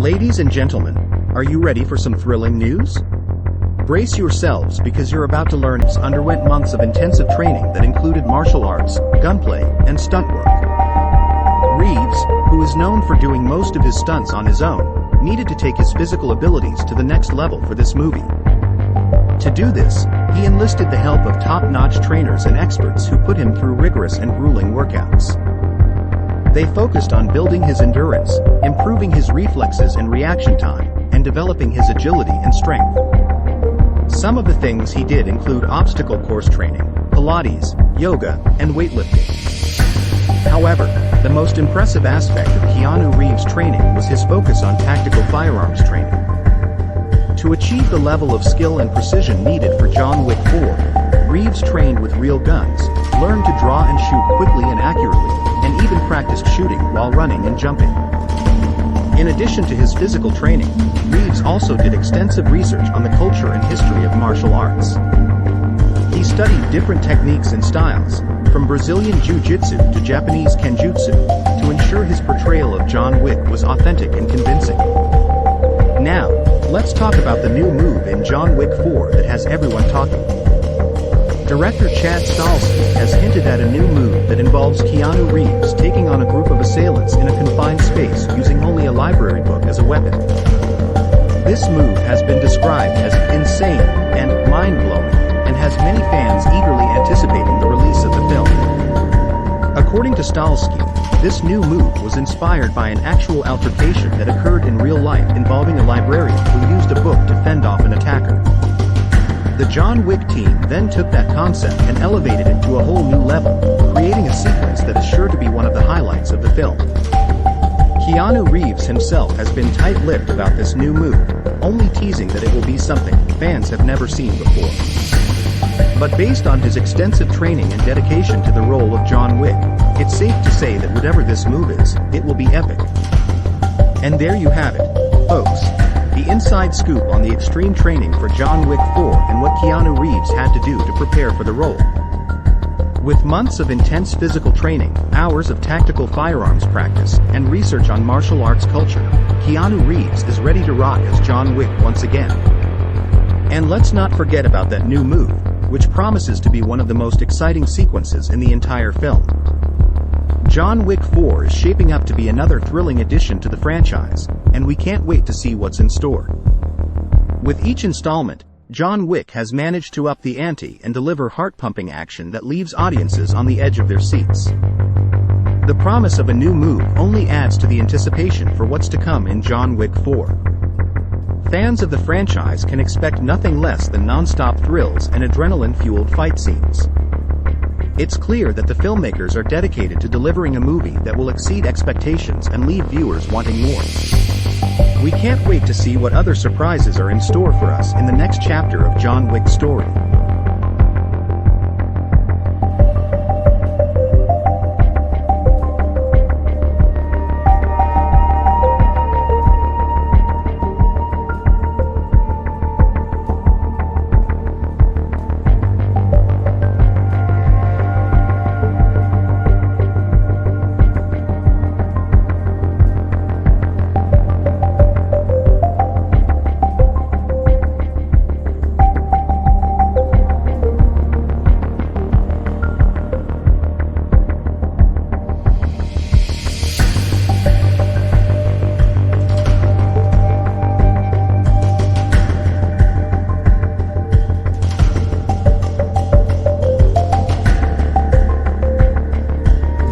Ladies and gentlemen, are you ready for some thrilling news? Brace yourselves because you're about to learn he underwent months of intensive training that included martial arts, gunplay, and stunt work. Reeves, who is known for doing most of his stunts on his own, needed to take his physical abilities to the next level for this movie. To do this, he enlisted the help of top-notch trainers and experts who put him through rigorous and grueling workouts. They focused on building his endurance, improving his reflexes and reaction time, and developing his agility and strength. Some of the things he did include obstacle course training, Pilates, yoga, and weightlifting. However, the most impressive aspect of Keanu Reeves' training was his focus on tactical firearms training. To achieve the level of skill and precision needed for John Wick 4, Reeves trained with real guns, learned to draw and shoot quickly and accurately, and even practiced shooting while running and jumping. In addition to his physical training, Reeves also did extensive research on the culture and history of martial arts. He studied different techniques and styles, from Brazilian Jiu-Jitsu to Japanese Kenjutsu, to ensure his portrayal of John Wick was authentic and convincing. Now, let's talk about the new move in John Wick 4 that has everyone talking. Director Chad Stahelski has hinted at a new move that involves Keanu Reeves taking on a group of assailants in a confined space using only a library book as a weapon. This move has been described as insane and mind-blowing, and has many fans eagerly anticipating the release of the film. According to Stahelski, this new move was inspired by an actual altercation that occurred in real life involving a librarian who used a book to fend off an attacker. The John Wick team then took that concept and elevated it to a whole new level, creating a sequence that is sure to be one of the highlights of the film. Keanu Reeves himself has been tight-lipped about this new move, only teasing that it will be something fans have never seen before. But based on his extensive training and dedication to the role of John Wick, it's safe to say that whatever this move is, it will be epic. And there you have it, folks. The inside scoop on the extreme training for John Wick 4 and what Keanu Reeves had to do to prepare for the role. With months of intense physical training, hours of tactical firearms practice, and research on martial arts culture, Keanu Reeves is ready to rock as John Wick once again. And let's not forget about that new move, which promises to be one of the most exciting sequences in the entire film. John Wick 4 is shaping up to be another thrilling addition to the franchise, and we can't wait to see what's in store. With each installment, John Wick has managed to up the ante and deliver heart-pumping action that leaves audiences on the edge of their seats. The promise of a new move only adds to the anticipation for what's to come in John Wick 4. Fans of the franchise can expect nothing less than non-stop thrills and adrenaline-fueled fight scenes. It's clear that the filmmakers are dedicated to delivering a movie that will exceed expectations and leave viewers wanting more. We can't wait to see what other surprises are in store for us in the next chapter of John Wick's story.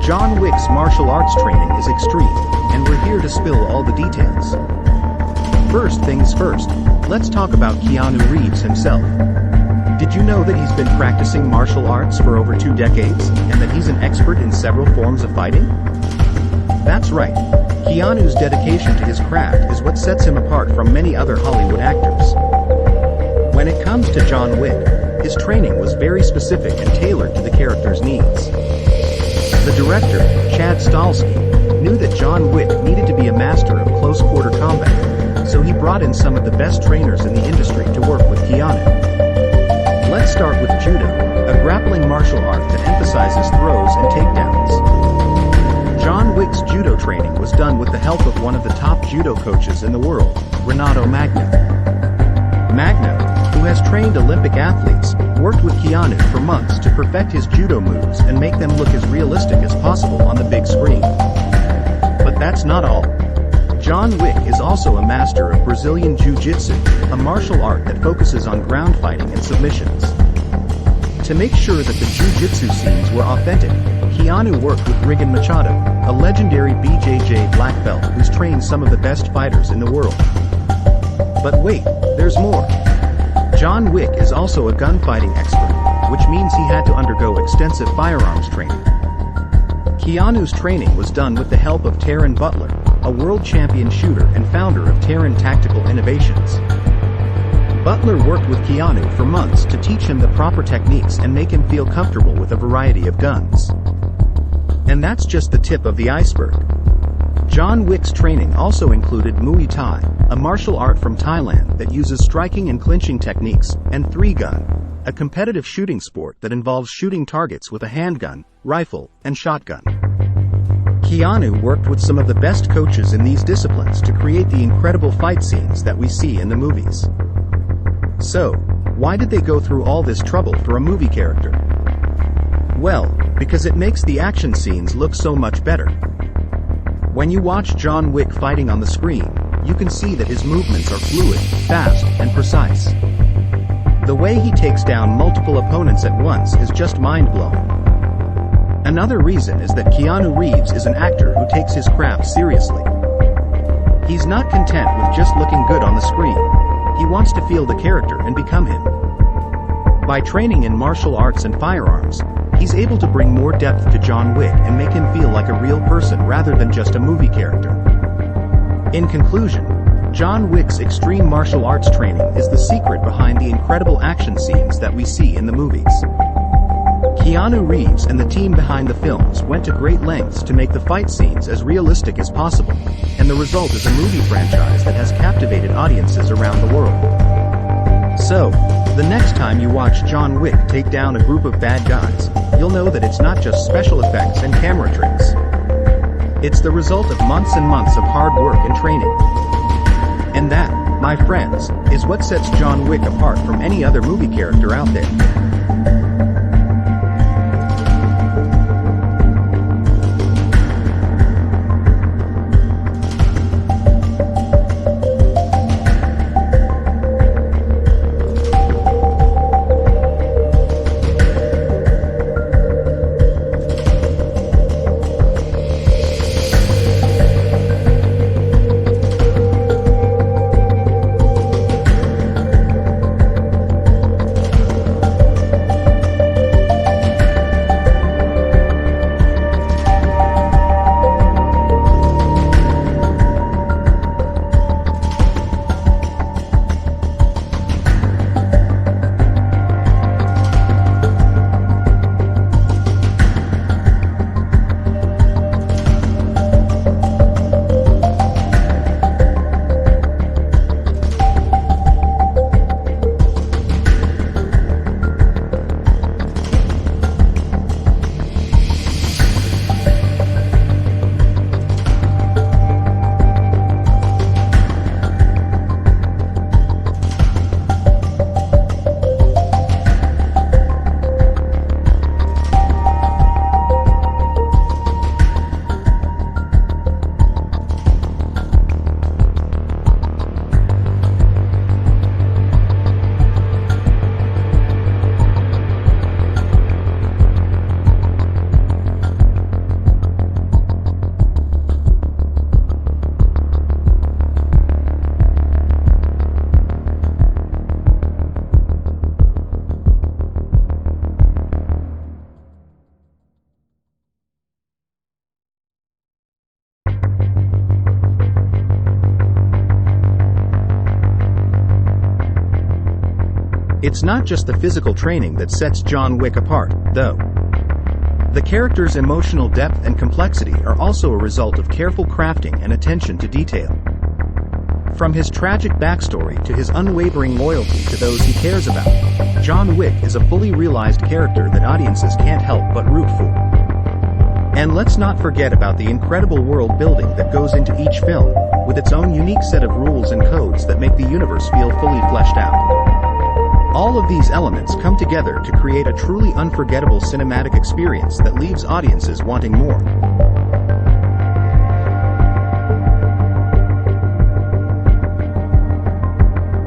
John Wick's martial arts training is extreme, and we're here to spill all the details. First things first, let's talk about Keanu Reeves himself. Did you know that he's been practicing martial arts for over 2 decades, and that he's an expert in several forms of fighting? That's right. Keanu's dedication to his craft is what sets him apart from many other Hollywood actors. When it comes to John Wick, his training was very specific and tailored to the character's needs. The director, Chad Stahelski, knew that John Wick needed to be a master of close-quarter combat, so he brought in some of the best trainers in the industry to work with Keanu. Let's start with Judo, a grappling martial art that emphasizes throws and takedowns. John Wick's judo training was done with the help of one of the top judo coaches in the world, Renato Magno. Magno, who has trained Olympic athletes, worked with Keanu for months to perfect his judo moves and make them look as realistic as possible on the big screen. But that's not all. John Wick is also a master of Brazilian Jiu-Jitsu, a martial art that focuses on ground fighting and submissions. To make sure that the Jiu-Jitsu scenes were authentic, Keanu worked with Rigan Machado, a legendary BJJ black belt who's trained some of the best fighters in the world. But wait, there's more. John Wick is also a gunfighting expert, which means he had to undergo extensive firearms training. Keanu's training was done with the help of Taran Butler, a world champion shooter and founder of Taran Tactical Innovations. Butler worked with Keanu for months to teach him the proper techniques and make him feel comfortable with a variety of guns. And that's just the tip of the iceberg. John Wick's training also included Muay Thai, a martial art from Thailand that uses striking and clinching techniques, and three-gun, a competitive shooting sport that involves shooting targets with a handgun, rifle, and shotgun. Keanu worked with some of the best coaches in these disciplines to create the incredible fight scenes that we see in the movies. So, why did they go through all this trouble for a movie character? Well, because it makes the action scenes look so much better. When you watch John Wick fighting on the screen, you can see that his movements are fluid, fast, and precise. The way he takes down multiple opponents at once is just mind-blowing. Another reason is that Keanu Reeves is an actor who takes his craft seriously. He's not content with just looking good on the screen. He wants to feel the character and become him. By training in martial arts and firearms, he's able to bring more depth to John Wick and make him feel like a real person rather than just a movie character. In conclusion, John Wick's extreme martial arts training is the secret behind the incredible action scenes that we see in the movies. Keanu Reeves and the team behind the films went to great lengths to make the fight scenes as realistic as possible, and the result is a movie franchise that has captivated audiences around the world. So, the next time you watch John Wick take down a group of bad guys, you'll know that it's not just special effects and camera tricks. It's the result of months and months of hard work and training. And that, my friends, is what sets John Wick apart from any other movie character out there. It's not just the physical training that sets John Wick apart, though. The character's emotional depth and complexity are also a result of careful crafting and attention to detail. From his tragic backstory to his unwavering loyalty to those he cares about, John Wick is a fully realized character that audiences can't help but root for. And let's not forget about the incredible world building that goes into each film, with its own unique set of rules and codes that make the universe feel fully fleshed out. All of these elements come together to create a truly unforgettable cinematic experience that leaves audiences wanting more.